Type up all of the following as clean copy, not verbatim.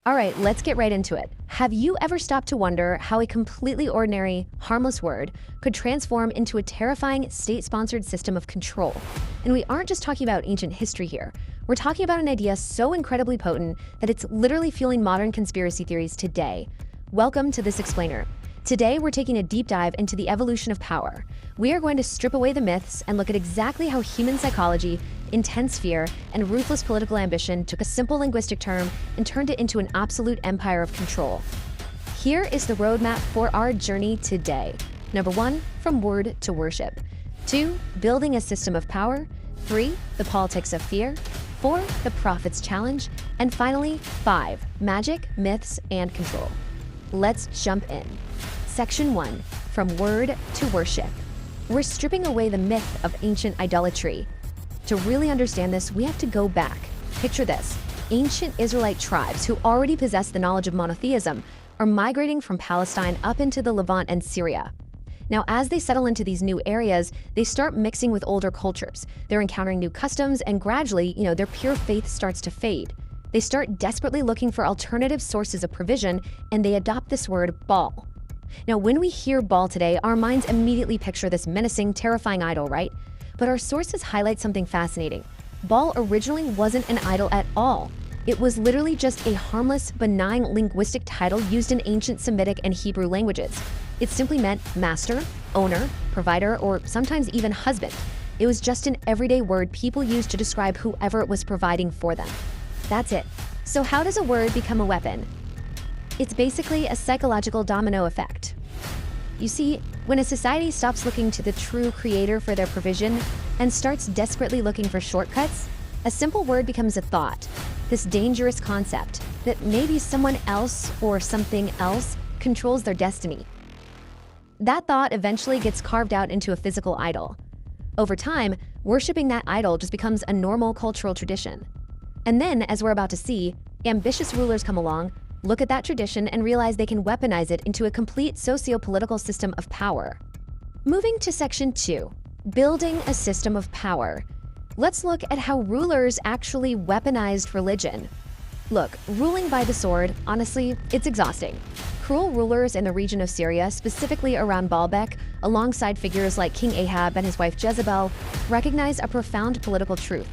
All right, let's get right into it. Have you ever stopped to wonder how a completely ordinary, harmless word could transform into a terrifying state-sponsored system of control? And we aren't just talking about ancient history here. We're talking about an idea so incredibly potent that it's literally fueling modern conspiracy theories today. Welcome to This Explainer. Today, we're taking a deep dive into the evolution of power. We are going to strip away the myths and look at exactly how human psychology, intense fear, and ruthless political ambition took a simple linguistic term and turned it into an absolute empire of control. Here is the roadmap for our journey today. Number 1, from word to worship. 2, building a system of power. 3, the politics of fear. 4, the prophet's challenge. And finally, 5, magic, myths, and control. Let's jump in. Section 1, from word to worship. We're stripping away the myth of ancient idolatry. To really understand this, we have to go back. Picture this. Ancient Israelite tribes who already possessed the knowledge of monotheism are migrating from Palestine up into the Levant and Syria. Now, as they settle into these new areas, they start mixing with older cultures. They're encountering new customs, and gradually, their pure faith starts to fade. They start desperately looking for alternative sources of provision, and they adopt this word, Baal. Now, when we hear Baal today, our minds immediately picture this menacing, terrifying idol, right? But our sources highlight something fascinating. Baal originally wasn't an idol at all. It was literally just a harmless, benign linguistic title used in ancient Semitic and Hebrew languages. It simply meant master, owner, provider, or sometimes even husband. It was just an everyday word people used to describe whoever was providing for them. That's it. So how does a word become a weapon? It's basically a psychological domino effect. You see, when a society stops looking to the true creator for their provision and starts desperately looking for shortcuts, a simple word becomes a thought, this dangerous concept that maybe someone else or something else controls their destiny. That thought eventually gets carved out into a physical idol. Over time, worshiping that idol just becomes a normal cultural tradition. And then, as we're about to see, ambitious rulers come along, look at that tradition, and realize they can weaponize it into a complete socio-political system of power. Moving to section 2, building a system of power. Let's look at how rulers actually weaponized religion. Look, ruling by the sword, honestly, it's exhausting. Cruel rulers in the region of Syria, specifically around Baalbek, alongside figures like King Ahab and his wife Jezebel, recognize a profound political truth.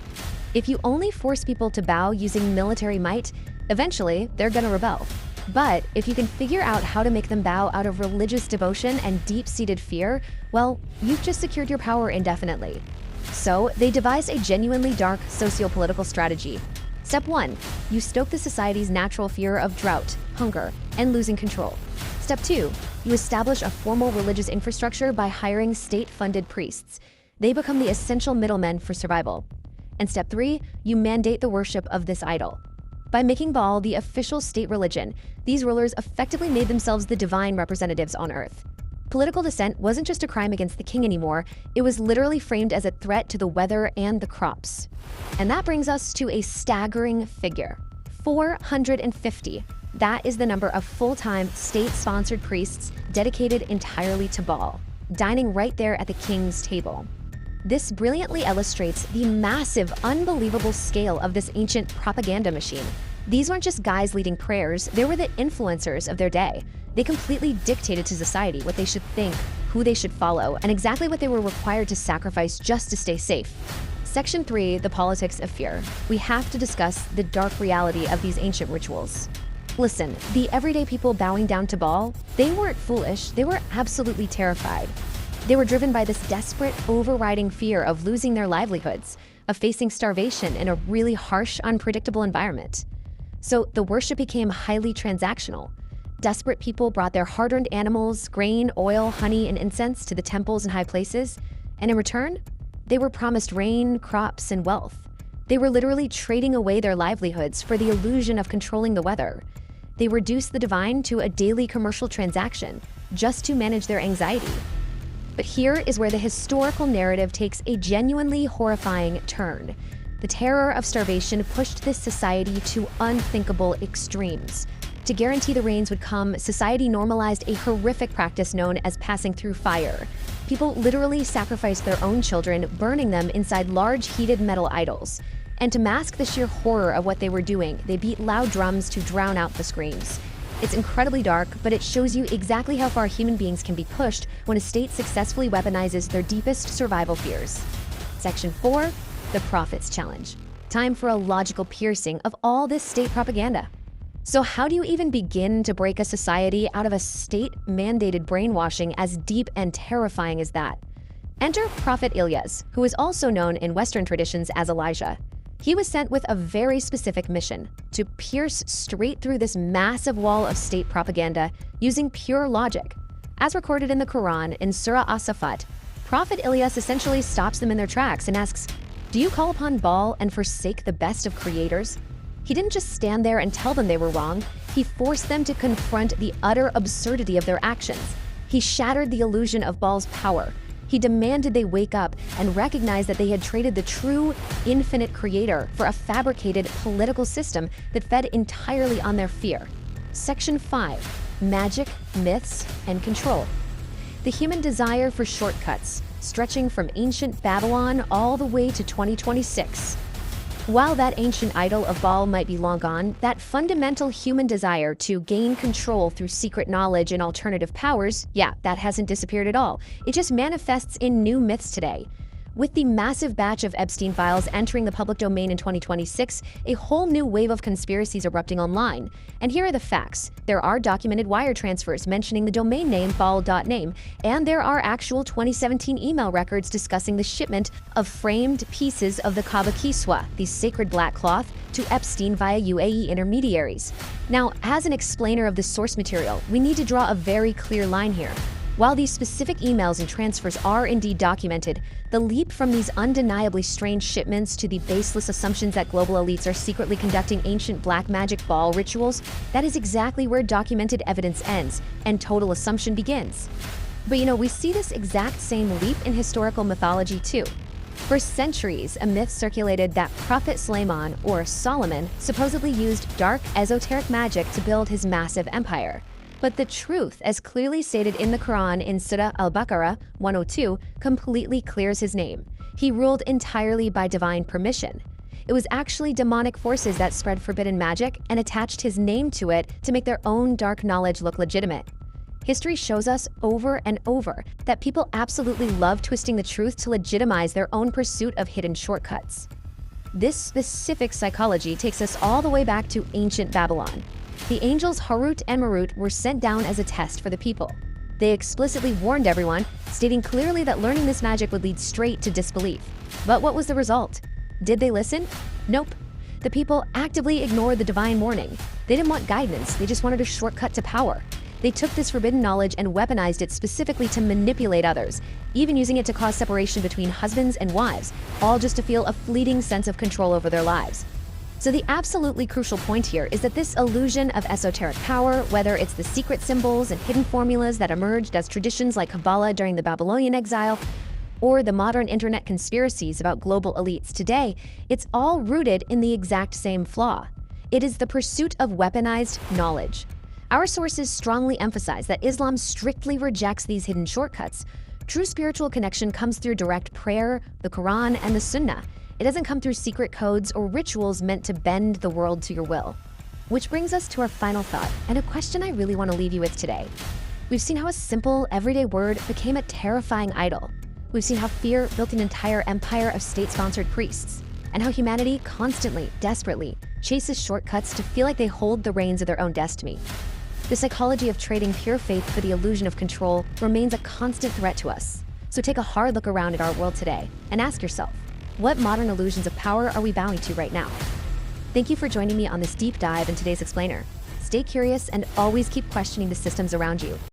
If you only force people to bow using military might, eventually they're gonna rebel. But if you can figure out how to make them bow out of religious devotion and deep-seated fear, well, you've just secured your power indefinitely. So they devised a genuinely dark socio-political strategy. Step 1, you stoke the society's natural fear of drought, hunger, and losing control. Step 2, you establish a formal religious infrastructure by hiring state-funded priests. They become the essential middlemen for survival. And step 3, you mandate the worship of this idol. By making Baal the official state religion, these rulers effectively made themselves the divine representatives on earth. Political dissent wasn't just a crime against the king anymore, it was literally framed as a threat to the weather and the crops. And that brings us to a staggering figure, 450. That is the number of full-time, state-sponsored priests dedicated entirely to Baal, dining right there at the king's table. This brilliantly illustrates the massive, unbelievable scale of this ancient propaganda machine. These weren't just guys leading prayers, they were the influencers of their day. They completely dictated to society what they should think, who they should follow, and exactly what they were required to sacrifice just to stay safe. Section 3, the politics of fear. We have to discuss the dark reality of these ancient rituals. Listen, the everyday people bowing down to Baal, they weren't foolish, they were absolutely terrified. They were driven by this desperate, overriding fear of losing their livelihoods, of facing starvation in a really harsh, unpredictable environment. So the worship became highly transactional. Desperate people brought their hard-earned animals, grain, oil, honey, and incense to the temples and high places, and in return, they were promised rain, crops, and wealth. They were literally trading away their livelihoods for the illusion of controlling the weather. They reduced the divine to a daily commercial transaction just to manage their anxiety. But here is where the historical narrative takes a genuinely horrifying turn. The terror of starvation pushed this society to unthinkable extremes. To guarantee the rains would come, society normalized a horrific practice known as passing through fire. People literally sacrificed their own children, burning them inside large heated metal idols. And to mask the sheer horror of what they were doing, they beat loud drums to drown out the screams. It's incredibly dark, but it shows you exactly how far human beings can be pushed when a state successfully weaponizes their deepest survival fears. Section 4, the Prophets Challenge. Time for a logical piercing of all this state propaganda. So how do you even begin to break a society out of a state-mandated brainwashing as deep and terrifying as that? Enter Prophet Ilyas, who is also known in Western traditions as Elijah. He was sent with a very specific mission: to pierce straight through this massive wall of state propaganda using pure logic. As recorded in the Quran in Surah As-Safat, Prophet Ilyas essentially stops them in their tracks and asks, "Do you call upon Baal and forsake the best of creators?" He didn't just stand there and tell them they were wrong. He forced them to confront the utter absurdity of their actions. He shattered the illusion of Baal's power. He demanded they wake up and recognize that they had traded the true, infinite creator for a fabricated political system that fed entirely on their fear. Section 5. Magic, Myths, and Control. The human desire for shortcuts, stretching from ancient Babylon all the way to 2026. While that ancient idol of Baal might be long gone, that fundamental human desire to gain control through secret knowledge and alternative powers, yeah, that hasn't disappeared at all. It just manifests in new myths today. With the massive batch of Epstein files entering the public domain in 2026, a whole new wave of conspiracies erupting online. And here are the facts. There are documented wire transfers mentioning the domain name baal.name, and there are actual 2017 email records discussing the shipment of framed pieces of the Kaaba Kiswa, the sacred black cloth, to Epstein via UAE intermediaries. Now, as an explainer of the source material, we need to draw a very clear line here. While these specific emails and transfers are indeed documented, the leap from these undeniably strange shipments to the baseless assumptions that global elites are secretly conducting ancient black magic Baal rituals, that is exactly where documented evidence ends and total assumption begins. But we see this exact same leap in historical mythology too. For centuries, a myth circulated that Prophet Suleiman, or Solomon, supposedly used dark, esoteric magic to build his massive empire. But the truth, as clearly stated in the Quran in Surah Al-Baqarah 102, completely clears his name. He ruled entirely by divine permission. It was actually demonic forces that spread forbidden magic and attached his name to it to make their own dark knowledge look legitimate. History shows us over and over that people absolutely love twisting the truth to legitimize their own pursuit of hidden shortcuts. This specific psychology takes us all the way back to ancient Babylon. The angels Harut and Marut were sent down as a test for the people. They explicitly warned everyone, stating clearly that learning this magic would lead straight to disbelief. But what was the result? Did they listen? Nope. The people actively ignored the divine warning. They didn't want guidance, they just wanted a shortcut to power. They took this forbidden knowledge and weaponized it specifically to manipulate others, even using it to cause separation between husbands and wives, all just to feel a fleeting sense of control over their lives. So the absolutely crucial point here is that this illusion of esoteric power, whether it's the secret symbols and hidden formulas that emerged as traditions like Kabbalah during the Babylonian exile, or the modern internet conspiracies about global elites today, it's all rooted in the exact same flaw. It is the pursuit of weaponized knowledge. Our sources strongly emphasize that Islam strictly rejects these hidden shortcuts. True spiritual connection comes through direct prayer, the Quran, and the Sunnah. It doesn't come through secret codes or rituals meant to bend the world to your will. Which brings us to our final thought, and a question I really want to leave you with today. We've seen how a simple, everyday word became a terrifying idol. We've seen how fear built an entire empire of state-sponsored priests, and how humanity constantly, desperately, chases shortcuts to feel like they hold the reins of their own destiny. The psychology of trading pure faith for the illusion of control remains a constant threat to us. So take a hard look around at our world today and ask yourself, what modern illusions of power are we bowing to right now? Thank you for joining me on this deep dive in today's explainer. Stay curious and always keep questioning the systems around you.